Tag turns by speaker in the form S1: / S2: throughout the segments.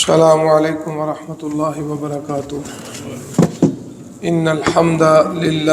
S1: السلام علیکم ورحمۃ اللہ وبرکاتہ۔ ان الحمد للہ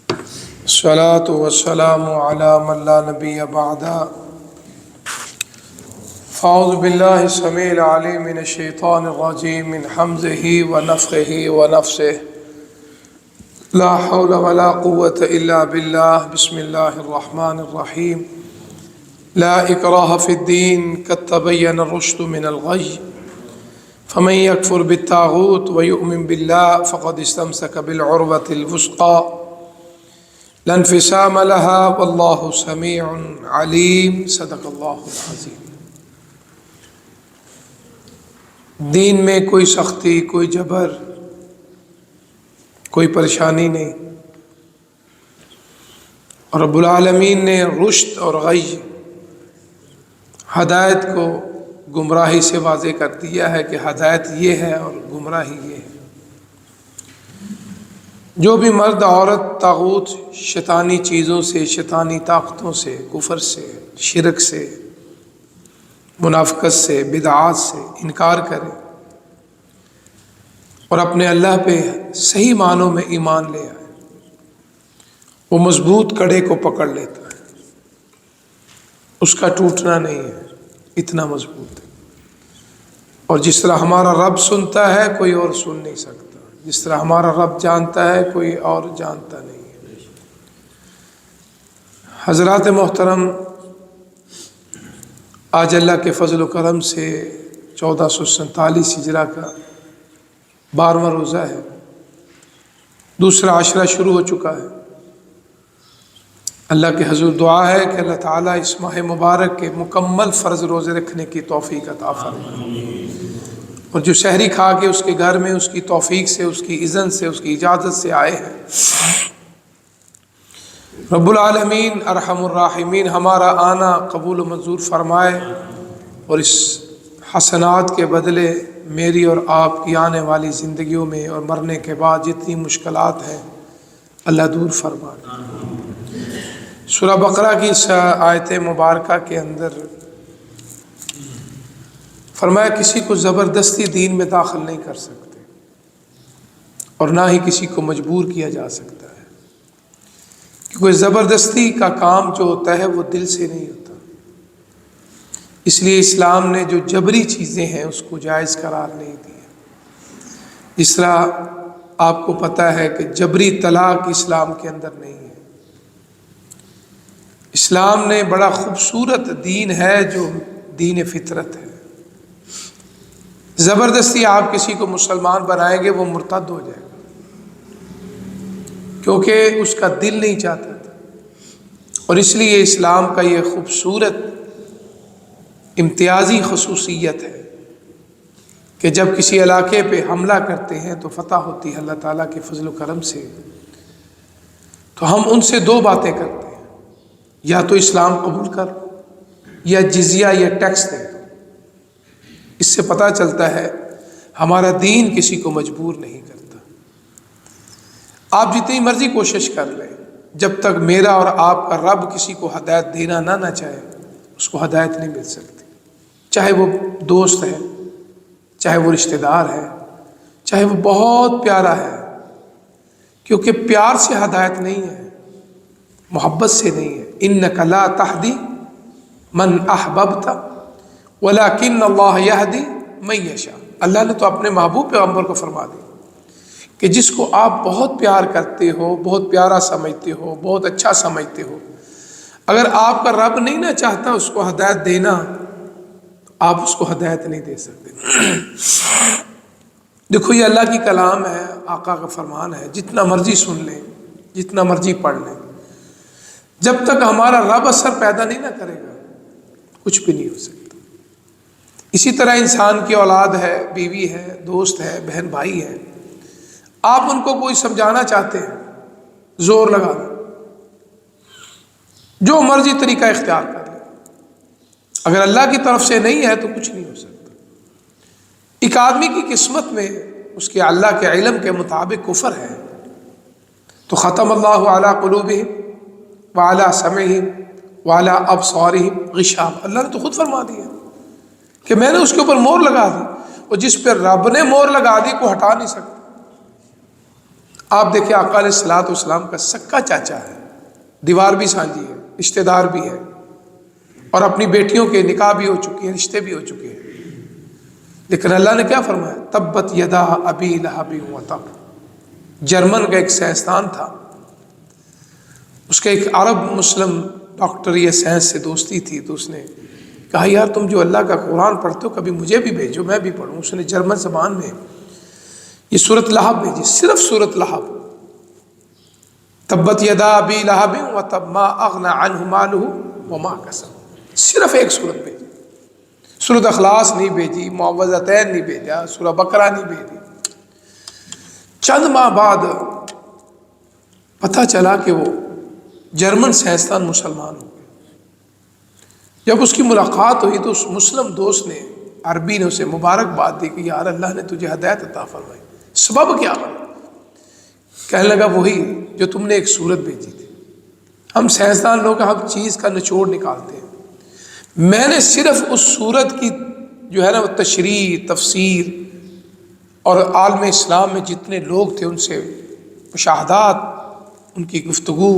S1: الصلاۃ والسلام علی من لا نبی بعدہ۔ اعوذ باللہ السمیع العلیم من الشیطان الرجیم من حمزہ ونفخہ ونفثہ۔ لا حول ولا قوة الا باللہ۔ بسم اللہ الرحمن الرحیم۔ لا اکراہ فی الدین قد تبین الرشد من الغی فمن یکفر بالطاغوت ویؤمن باللہ فقد استمسک بالعروۃ الوثقی لا انفصام لها واللہ سمیع علیم۔ صدق اللہ العظیم۔ دین میں کوئی سختی، کوئی جبر، کوئی پریشانی نہیں، اور رب العالمین نے رشد اور غی، ہدایت کو گمراہی سے واضح کر دیا ہے کہ ہدایت یہ ہے اور گمراہی یہ ہے۔ جو بھی مرد عورت طاغوت، شیطانی چیزوں سے، شیطانی طاقتوں سے، کفر سے، شرک سے، منافقت سے، بدعات سے انکار کرے اور اپنے اللہ پہ صحیح معنوں میں ایمان لے آئے، وہ مضبوط کڑے کو پکڑ لیتا ہے، اس کا ٹوٹنا نہیں ہے، اتنا مضبوط ہے۔ اور جس طرح ہمارا رب سنتا ہے کوئی اور سن نہیں سکتا، جس طرح ہمارا رب جانتا ہے کوئی اور جانتا نہیں ہے۔ حضرات محترم، آج اللہ کے فضل و کرم سے 1447 ہجرہ کا 12واں روزہ ہے، دوسرا عشرہ شروع ہو چکا ہے۔ اللہ کے حضور دعا ہے کہ اللہ تعالیٰ اس ماہ مبارک کے مکمل فرض روزے رکھنے کی توفیق عطا فرمائے، اور جو شہری کھا کے اس کے گھر میں اس کی توفیق سے، اس کی اذن سے، اس کی اجازت سے آئے ہیں، رب العالمین ارحم الراحمین ہمارا آنا قبول و منظور فرمائے، اور اس حسنات کے بدلے میری اور آپ کی آنے والی زندگیوں میں اور مرنے کے بعد جتنی مشکلات ہیں اللہ دور فرمائے۔ سورہ بقرہ کی اس آیت مبارکہ کے اندر فرمایا کسی کو زبردستی دین میں داخل نہیں کر سکتے، اور نہ ہی کسی کو مجبور کیا جا سکتا ہے، کیونکہ زبردستی کا کام جو ہوتا ہے وہ دل سے نہیں ہوتا۔ اس لیے اسلام نے جو جبری چیزیں ہیں اس کو جائز قرار نہیں دیا۔ جس طرح آپ کو پتہ ہے کہ جبری طلاق اسلام کے اندر نہیں ہے۔ اسلام نے بڑا خوبصورت دین ہے جو دین فطرت ہے۔ زبردستی آپ کسی کو مسلمان بنائیں گے وہ مرتد ہو جائے گا، کیونکہ اس کا دل نہیں چاہتا تھا۔ اور اس لیے اسلام کا یہ خوبصورت امتیازی خصوصیت ہے کہ جب کسی علاقے پہ حملہ کرتے ہیں تو فتح ہوتی ہے اللہ تعالیٰ کے فضل و کرم سے، تو ہم ان سے دو باتیں کرتے ہیں، یا تو اسلام قبول کر یا جزیہ یا ٹیکس دے دو۔ اس سے پتہ چلتا ہے ہمارا دین کسی کو مجبور نہیں کرتا۔ آپ جتنی مرضی کوشش کر لیں، جب تک میرا اور آپ کا رب کسی کو ہدایت دینا نہ چاہے اس کو ہدایت نہیں مل سکتی، چاہے وہ دوست ہے، چاہے وہ رشتہ دار ہے، چاہے وہ بہت پیارا ہے، کیونکہ پیار سے ہدایت نہیں ہے، محبت سے نہیں ہے۔ انک لا تہدی من احببت ولکن اللہ یہدی من یشاء۔ اللہ نے تو اپنے محبوب پیغمبر کو فرما دیا کہ جس کو آپ بہت پیار کرتے ہو، بہت پیارا سمجھتے ہو، بہت اچھا سمجھتے ہو، اگر آپ کا رب نہیں نہ چاہتا اس کو ہدایت دینا، آپ اس کو ہدایت نہیں دے سکتے۔ دیکھو یہ اللہ کی کلام ہے، آقا کا فرمان ہے، جتنا مرضی سن لیں، جتنا مرضی پڑھ لیں، جب تک ہمارا رب اثر پیدا نہیں نہ کرے گا کچھ بھی نہیں ہو سکتا۔ اسی طرح انسان کی اولاد ہے، بیوی ہے، دوست ہے، بہن بھائی ہے، آپ ان کو کوئی سمجھانا چاہتے ہیں، زور لگا لیں، جو مرضی طریقہ اختیار کر لیں، اگر اللہ کی طرف سے نہیں ہے تو کچھ نہیں ہو سکتا۔ ایک آدمی کی قسمت میں اس کے اللہ کے علم کے مطابق کفر ہے تو ختم اللہ علی قلوبہم وعلی سمعہم وعلی ابصارہم غشاوہ، اللہ نے تو خود فرما دیا کہ میں نے اس کے اوپر مہر لگا دی، اور جس پہ رب نے مہر لگا دی کو ہٹا نہیں سکتا۔ آپ دیکھیں آقا علیہ الصلوۃ والسلام کا سکا چاچا ہے، دیوار بھی سانجھی ہے، رشتہ دار بھی ہے، اور اپنی بیٹیوں کے نکاح بھی ہو چکے ہیں، رشتے بھی ہو چکے ہیں، لیکن اللہ نے کیا فرمایا؟ تبت یدا ابی لہب وتب۔ جرمن کا ایک سائنسدان تھا، اس کا ایک عرب مسلم ڈاکٹر یا سائنس سے دوستی تھی، تو اس نے کہا یار تم جو اللہ کا قرآن پڑھتے ہو کبھی مجھے بھی بھیجو، میں بھی پڑھوں۔ اس نے جرمن زبان میں یہ سورۃ لہب بھیجی، صرف سورۃ لہب، تبت یدا ابی لہب وتب ما اغنى عنہ مالہ وما کسب، صرف ایک سورت بھیجی۔ سورۃ اخلاص نہیں بھیجی، معوذتین نہیں بھیجا، سورہ بقرہ نہیں بھیجی۔ چند ماہ بعد پتہ چلا کہ وہ جرمن سائنسدان مسلمان ہو گئے۔ جب اس کی ملاقات ہوئی تو اس مسلم دوست نے، عربی نے اسے مبارکباد دی کہ یار اللہ نے تجھے ہدایت عطا فرمائی، سبب کیا بنا؟ کہنے لگا وہی جو تم نے ایک صورت بھیجی تھی۔ ہم سائنسدان لوگ ہم چیز کا نچوڑ نکالتے ہیں، میں نے صرف اس صورت کی جو ہے نا وہ تشریح، تفسیر، اور عالم اسلام میں جتنے لوگ تھے ان سے مشاہدات، ان کی گفتگو،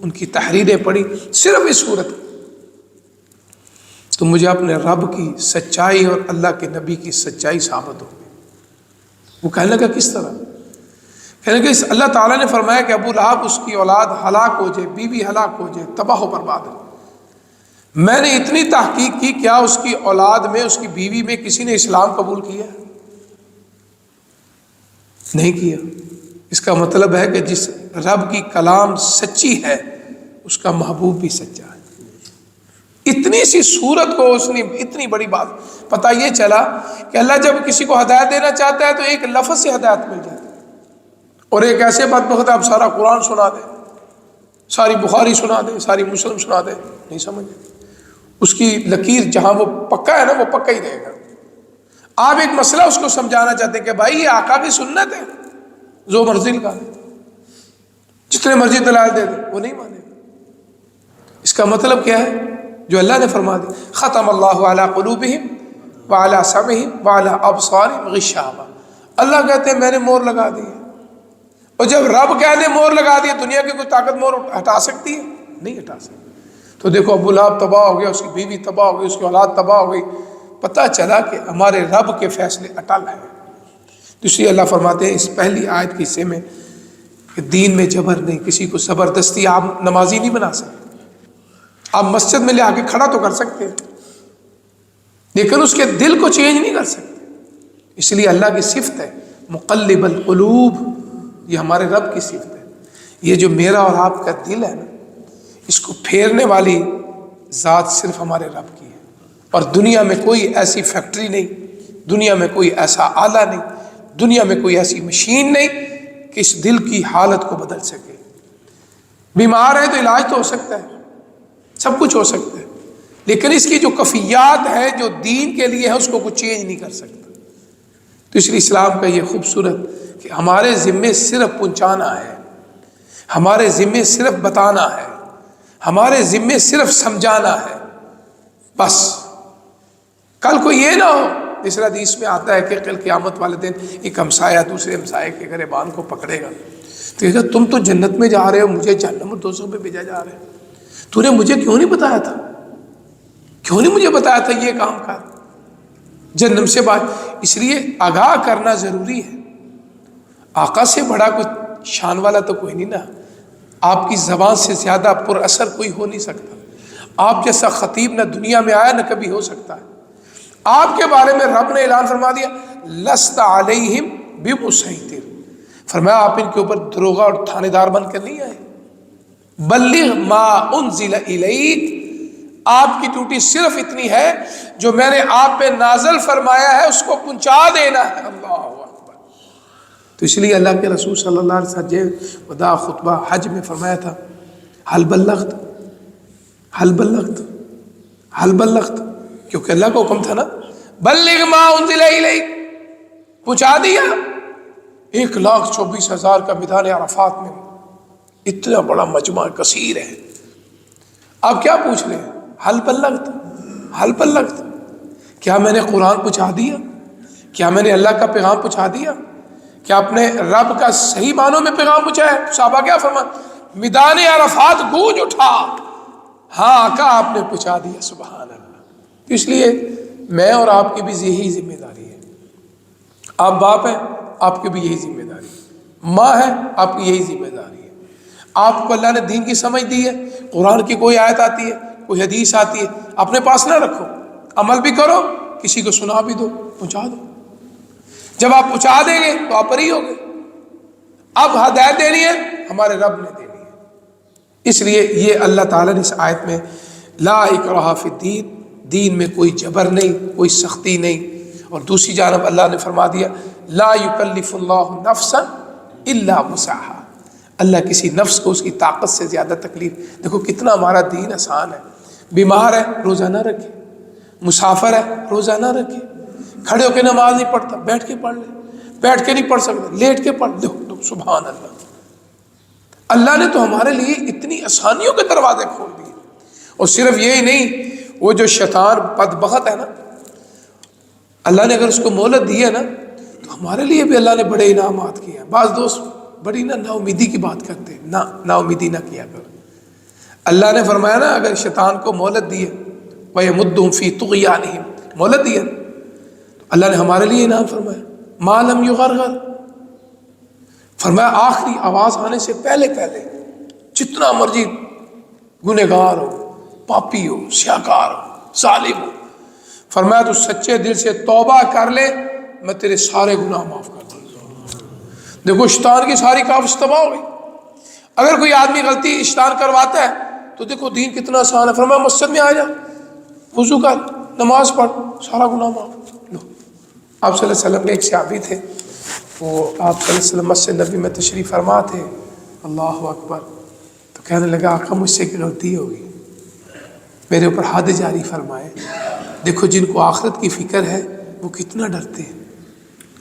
S1: ان کی تحریریں پڑھی، صرف اس صورت کی، تو مجھے اپنے رب کی سچائی اور اللہ کے نبی کی سچائی ثابت ہو گئی۔ وہ کہنے لگا کس طرح؟ کہنے لگا اللہ تعالیٰ نے فرمایا کہ ابو لہب اس کی اولاد ہلاک ہو جائے، بیوی ہلاک ہو جائے، تباہ و برباد ہو۔ میں نے اتنی تحقیق کی، کیا اس کی اولاد میں، اس کی بیوی میں کسی نے اسلام قبول کیا؟ نہیں کیا۔ اس کا مطلب ہے کہ جس رب کی کلام سچی ہے اس کا محبوب بھی سچا ہے۔ اتنی سی صورت کو اس نے اتنی بڑی بات پتہ یہ چلا کہ اللہ جب کسی کو ہدایت دینا چاہتا ہے تو ایک لفظ سے ہدایت مل جاتی ہے، اور ایک ایسے بدبخت اب سارا قرآن سنا دے، ساری بخاری سنا دے، ساری مسلم سنا دے، نہیں سمجھ۔ اس کی لکیر جہاں وہ پکا ہے نا وہ پکا ہی رہے گا۔ آپ ایک مسئلہ اس کو سمجھانا چاہتے ہیں کہ بھائی یہ آقا کی سنت ہے، جو مرضی کا جتنے مرضی دلائل دے دے وہ نہیں مانے گا۔ اس کا مطلب کیا ہے؟ جو اللہ نے فرما دی ختم اللہ علی قلوبہم وعلی سمعہم وعلی ابصارہم غشاوہ، اللہ کہتے ہیں میں نے مہر لگا دی ہے، اور جب رب کہنے مہر لگا دی، دنیا کی کوئی طاقت مہر ہٹا سکتی ہے؟ نہیں ہٹا سکتی۔ تو دیکھو ابو لہب تباہ ہو گیا، اس کی بیوی تباہ ہو گئی، اس کی اولاد تباہ ہو گئی۔ پتہ چلا کہ ہمارے رب کے فیصلے اٹل ہیں۔ تو اس لیے اللہ فرماتے ہیں اس پہلی آیت کے حصے میں کہ دین میں جبر نہیں، کسی کو زبردستی آپ نمازی نہیں بنا سکتے۔ آپ مسجد میں لے آ کے کھڑا تو کر سکتے ہیں لیکن اس کے دل کو چینج نہیں کر سکتے۔ اس لیے اللہ کی صفت ہے مقلب القلوب، یہ ہمارے رب کی صفت ہے۔ یہ جو میرا اور آپ کا دل ہے نا، اس کو پھیرنے والی ذات صرف ہمارے رب کی ہے، اور دنیا میں کوئی ایسی فیکٹری نہیں، دنیا میں کوئی ایسا آلہ نہیں، دنیا میں کوئی ایسی مشین نہیں کہ اس دل کی حالت کو بدل سکے۔ بیمار ہے تو علاج تو ہو سکتا ہے، سب کچھ ہو سکتا ہے، لیکن اس کی جو کفیات ہے جو دین کے لیے ہے اس کو کوئی چینج نہیں کر سکتا۔ تو اس لیے اسلام کا یہ خوبصورت کہ ہمارے ذمے صرف پہنچانا ہے، ہمارے ذمے صرف بتانا ہے، ہمارے ذمے صرف سمجھانا ہے، بس۔ کل کو یہ نہ ہو، اس حدیث میں آتا ہے کہ کل قیامت والے دن ایک ہمسایہ دوسرے ہمسایہ کے گریبان کو پکڑے گا، تو کہے گا تم تو جنت میں جا رہے ہو، مجھے جہنم اور دوزخ میں بھیجا جا رہا ہے، تو نے مجھے کیوں نہیں بتایا تھا؟ کیوں نہیں مجھے بتایا تھا یہ کام کر؟ جہنم سے بات، اس لیے آگاہ کرنا ضروری ہے۔ آقا سے بڑا کوئی شان والا تو کوئی نہیں نا، آپ کی زبان سے زیادہ پر اثر کوئی ہو نہیں سکتا، آپ جیسا خطیب نہ دنیا میں آیا نہ کبھی ہو سکتا ہے۔ آپ کے بارے میں رب نے اعلان فرما دیا لست علیہم بمسیطر، فرمایا آپ ان کے اوپر دروغہ اور تھانے دار بن کر نہیں آئے، بلغ ما انزل الیک، آپ کی ڈیوٹی صرف اتنی ہے جو میں نے آپ پہ نازل فرمایا ہے اس کو پہنچا دینا ہے۔ اللہ اکبر۔ تو اس لیے اللہ کے رسول صلی اللہ علیہ وسلم وداع خطبہ حج میں فرمایا تھا حل بلغت، حل بلغت، حل بلغت، کیونکہ اللہ کا حکم تھا نا بلغ ما انزل الیک، پہنچا دیا۔ 1,24,000 کا میدان عرفات میں اتنا بڑا مجمع کثیر ہے، آپ کیا پوچھ رہے ہیں؟ حل بلغت، حل بلغت، کیا میں نے قرآن پہنچا دیا؟ کیا میں نے اللہ کا پیغام پہنچا دیا؟ کیا اپنے رب کا صحیح معنوں میں پیغام پہنچایا؟ صحابہ کیا فرمان، میدان عرفات گونج اٹھا، ہاں آقا آپ نے پہنچا دیا، سبحان اللہ۔ اس لیے میں اور آپ کی بھی یہی ذمہ داری ہے۔ آپ باپ ہیں، آپ کی بھی یہی ذمہ داری ہے، ماں ہے، آپ کی یہی ذمہ داری ہے۔ آپ کو اللہ نے دین کی سمجھ دی ہے، قرآن کی کوئی آیت آتی ہے، کوئی حدیث آتی ہے، اپنے پاس نہ رکھو، عمل بھی کرو، کسی کو سنا بھی دو، پہنچا دو۔ جب آپ پہنچا دیں گے تو آپ بری ہوگے۔ اب ہدایت دینی ہے ہمارے رب نے دینی ہے۔ اس لیے یہ اللہ تعالیٰ نے اس آیت میں لا اکراہ فی الدین، دین میں کوئی جبر نہیں، کوئی سختی نہیں۔ اور دوسری جانب اللہ نے فرما دیا لا یکلف اللہ نفسا الا وسعہا، اللہ کسی نفس کو اس کی طاقت سے زیادہ تکلیف۔ دیکھو کتنا ہمارا دین آسان ہے۔ بیمار ہے روزہ نہ رکھے، مسافر ہے روزہ نہ رکھے، کھڑے ہو کے نماز نہیں پڑھتا بیٹھ کے پڑھ لے، بیٹھ کے نہیں پڑھ سکتا لیٹ کے پڑھ لو، سبحان اللہ۔ اللہ نے تو ہمارے لیے اتنی آسانیوں کے دروازے کھول دیے۔ اور صرف یہی نہیں، وہ جو شیطان بدبخت ہے نا، اللہ نے اگر اس کو مہلت دی ہے نا تو ہمارے لیے بھی اللہ نے بڑے انعامات کیے ہیں۔ بعض دوست بڑی نا امیدی کی بات کرتے ہیں، نا امیدی نہ کیا کرو۔ اللہ نے فرمایا نا اگر شیطان کو مہلت دی ہے وَيَمُدُّهُمْ فِي طُغْيَانِهِمْ، مہلت دی ہے تو اللہ نے ہمارے لیے انعام فرمایا مَا لَمْ يُغَرْغَرْ، فرمایا آخری آواز آنے سے پہلے جتنا مرضی گنہگار ہو، پاپی ہو، سیاکار ہو، ظالم ہو، فرمایا تو سچے دل سے توبہ کر لے، میں تیرے سارے گناہ معاف کر دوں۔ دیکھو شیطان کی ساری کاوش تباہ ہو گئی۔ اگر کوئی آدمی غلطی شیطان کرواتا ہے تو دیکھو دین کتنا آسان ہے، فرمایا مسجد میں آ جا، وضو کر، نماز پڑھ، سارا گناہ معاف۔ لو آپ صلی اللہ علیہ وسلم کے ایک صحابی تھے، وہ آپ صلی اللہ علیہ وسلم مسجد نبی میں تشریف فرما تھے، اللہ اکبر، تو کہنے لگا آقا مجھ سے ایک غلطی ہوگی، میرے اوپر حد جاری فرمائے۔ دیکھو جن کو آخرت کی فکر ہے وہ کتنا ڈرتے ہیں،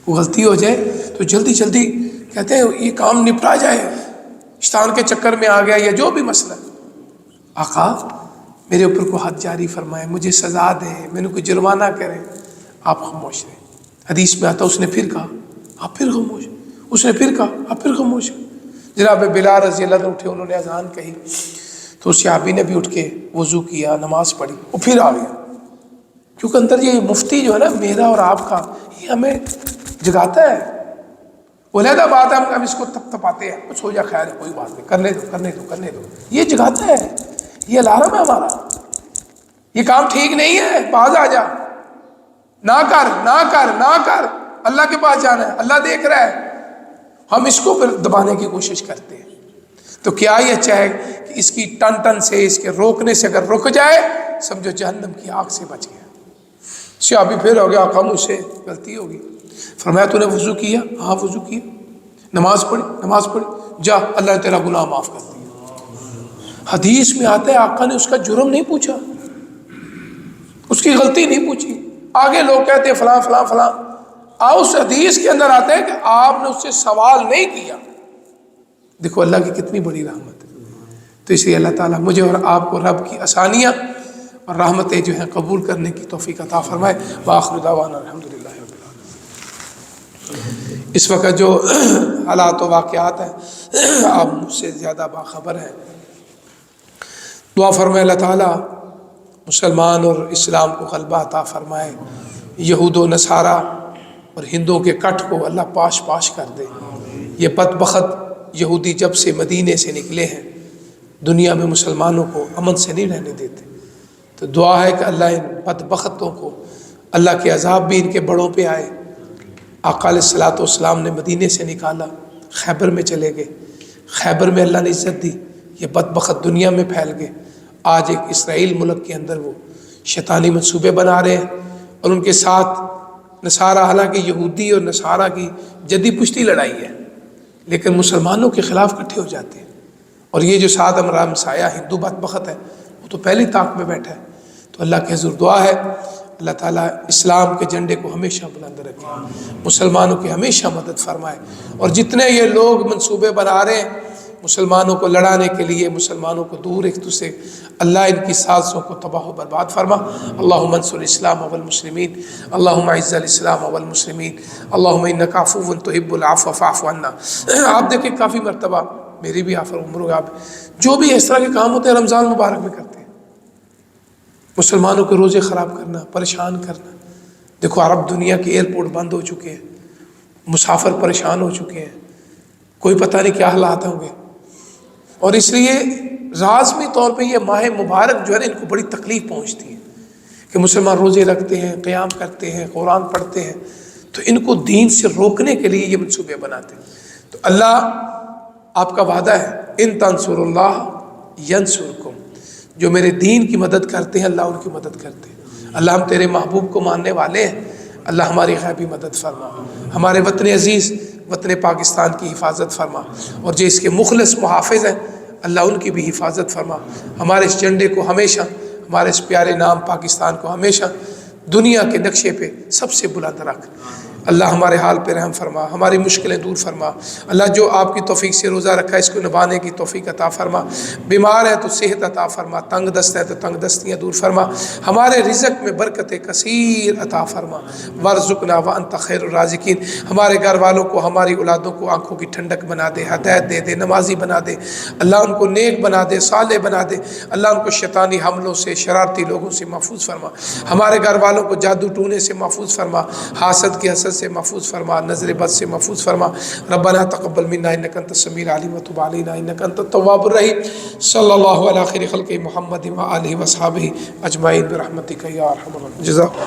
S1: وہ غلطی ہو جائے تو جلدی جلدی کہتے ہیں یہ کام نپٹا جائے، شیطان کے چکر میں آ گیا یا جو بھی مسئلہ۔ آقا میرے اوپر کو حد جاری فرمائے، مجھے سزا دے، میں نے کوئی جرمانہ کرے، آپ خاموش رہے۔ حدیث میں آتا اس نے پھر کہا آپ پھر خاموش، اس نے پھر کہا آپ پھر خاموش۔ جناب بلال رضی اللہ عنہ اٹھے، انہوں نے اذان کہی تو اس صحابی نے بھی اٹھ کے وضو کیا، نماز پڑھی، وہ پھر آ گیا۔ کیونکہ اندر یہ مفتی جو ہے نا میرا اور آپ کا، یہ ہمیں جگاتا ہے۔ علیحدہ بات ہے ہم اس کو تپ تپاتے ہیں، کچھ ہو جائے خیر ہے کوئی بات نہیں، کرنے دو کرنے دو کرنے دو، یہ جگاتا ہے، یہ الارم ہے ہمارا، یہ کام ٹھیک نہیں ہے، باز آ جا، نہ کر نہ کر نہ کر، اللہ کے پاس جانا ہے، اللہ دیکھ رہا ہے۔ ہم اس کو پھر دبانے کی کوشش کرتے ہیں۔ تو کیا یہ اچھا ہے کہ اس کی ٹن ٹن سے، اس کے روکنے سے اگر رک جائے سمجھو جہنم کی آگ سے بچ گیا۔ صحابی پھر ہو گیا آقا مجھ سے غلطی ہوگی۔ فرمایا تو نے وضو کیا؟ ہاں وضو کیا۔ نماز پڑھی، جا اللہ نے تیرا گناہ معاف کر دیا۔ حدیث میں آتا ہے آقا نے اس کا جرم نہیں پوچھا، اس کی غلطی نہیں پوچھی۔ آگے لوگ کہتے ہیں فلاں فلاں فلاں، اس حدیث کے اندر آتا ہے کہ آپ نے اس سے سوال نہیں کیا۔ دیکھو اللہ کی کتنی بڑی رحمت ہے۔ تو اس لیے اللہ تعالیٰ مجھے اور آپ کو رب کی آسانیاں اور رحمتیں جو ہیں قبول کرنے کی توفیق عطا فرمائے۔ وآخر دعوانا الحمدللہ رب العالمین۔ اس وقت جو حالات و واقعات ہیں آپ مجھ سے زیادہ باخبر ہیں، دعا فرمائے اللہ تعالیٰ مسلمان اور اسلام کو غلبہ عطا فرمائے، یہود و نصارہ اور ہندوؤں کے کٹ کو اللہ پاش پاش کر دے۔ یہ بدبخت یہودی جب سے مدینے سے نکلے ہیں دنیا میں مسلمانوں کو امن سے نہیں رہنے دیتے۔ تو دعا ہے کہ اللہ ان بدبختوں کو، اللہ کے عذاب بھی ان کے بڑوں پہ آئے۔ آقا علیہ الصلوۃ والسلام نے مدینے سے نکالا، خیبر میں چلے گئے، خیبر میں اللہ نے عزت دی، یہ بدبخت دنیا میں پھیل گئے۔ آج ایک اسرائیل ملک کے اندر وہ شیطانی منصوبے بنا رہے ہیں، اور ان کے ساتھ نصارہ، حالانکہ یہودی اور نصارہ کی جدی پشتی لڑائی ہے لیکن مسلمانوں کے خلاف اکٹھے ہو جاتے ہیں۔ اور یہ جو ساتھ ہمارا ہمسایہ ہندو بدبخت ہے وہ تو پہلی طاق میں بیٹھا ہے۔ تو اللہ کے حضور دعا ہے اللہ تعالیٰ اسلام کے جھنڈے کو ہمیشہ بلند رکھے، مسلمانوں کی ہمیشہ مدد فرمائے، اور جتنے یہ لوگ منصوبے بنا رہے ہیں مسلمانوں کو لڑانے کے لیے، مسلمانوں کو دور ایک دوسرے، اللہ ان کی سازشوں کو تباہ و برباد فرما۔ اللہم انصر الاسلام والمسلمین، اللہم اعز الاسلام والمسلمین، اللہم انک عفو تحب العفو فاعف عنا۔ آپ دیکھیں کافی مرتبہ میری بھی آفر عمر ہوگا، آپ جو بھی اس طرح کے کام ہوتے ہیں رمضان مبارک میں کرتے ہیں، مسلمانوں کے روزے خراب کرنا، پریشان کرنا۔ دیکھو عرب دنیا کے ایئرپورٹ بند ہو چکے ہیں، مسافر پریشان ہو چکے ہیں، کوئی پتہ نہیں کیا حالات ہوں گے۔ اور اس لیے لازمی طور پہ یہ ماہ مبارک جو ہے نا ان کو بڑی تکلیف پہنچتی ہے کہ مسلمان روزے رکھتے ہیں، قیام کرتے ہیں، قرآن پڑھتے ہیں، تو ان کو دین سے روکنے کے لیے یہ منصوبے بناتے ہیں۔ تو اللہ آپ کا وعدہ ہے ان تنصروا اللہ ینصرکم، جو میرے دین کی مدد کرتے ہیں اللہ ان کی مدد کرتے ہیں۔ اللہ ہم تیرے محبوب کو ماننے والے ہیں، اللہ ہماری غیبی مدد فرما، ہمارے وطن عزیز وطن پاکستان کی حفاظت فرما، اور جو اس کے مخلص محافظ ہیں اللہ ان کی بھی حفاظت فرما۔ ہمارے اس جھنڈے کو ہمیشہ، ہمارے اس پیارے نام پاکستان کو ہمیشہ دنیا کے نقشے پہ سب سے بلند رکھ۔ اللہ ہمارے حال پہ رحم فرما، ہماری مشکلیں دور فرما۔ اللہ جو آپ کی توفیق سے روزہ رکھا ہے اس کو نبھانے کی توفیق عطا فرما، بیمار ہے تو صحت عطا فرما، تنگ دست ہے تو تنگ دستیاں دور فرما، ہمارے رزق میں برکت کثیر عطا فرما، وارزقنا وانت خیر الرازقین۔ ہمارے گھر والوں کو، ہماری اولادوں کو آنکھوں کی ٹھنڈک بنا دے، ہدایت دے دے، نمازی بنا دے، اللہ ان کو نیک بنا دے، صالح بنا دے، اللہ ان کو شیطانی حملوں سے، شرارتی لوگوں سے محفوظ فرما، ہمارے گھر والوں کو جادو ٹونے سے محفوظ فرما، حاسد کی حسد سے محفوظ فرما، نظر بد سے محفوظ فرما۔ ربنا تقبل منا انک انت السمیع العلیم وتب علینا انک انت التواب الرحیم۔ صلی اللہ علی خیر خلق محمد و آلہ و اصحابہ اجمعین برحمتک یا ارحم الراحمین۔ جزاک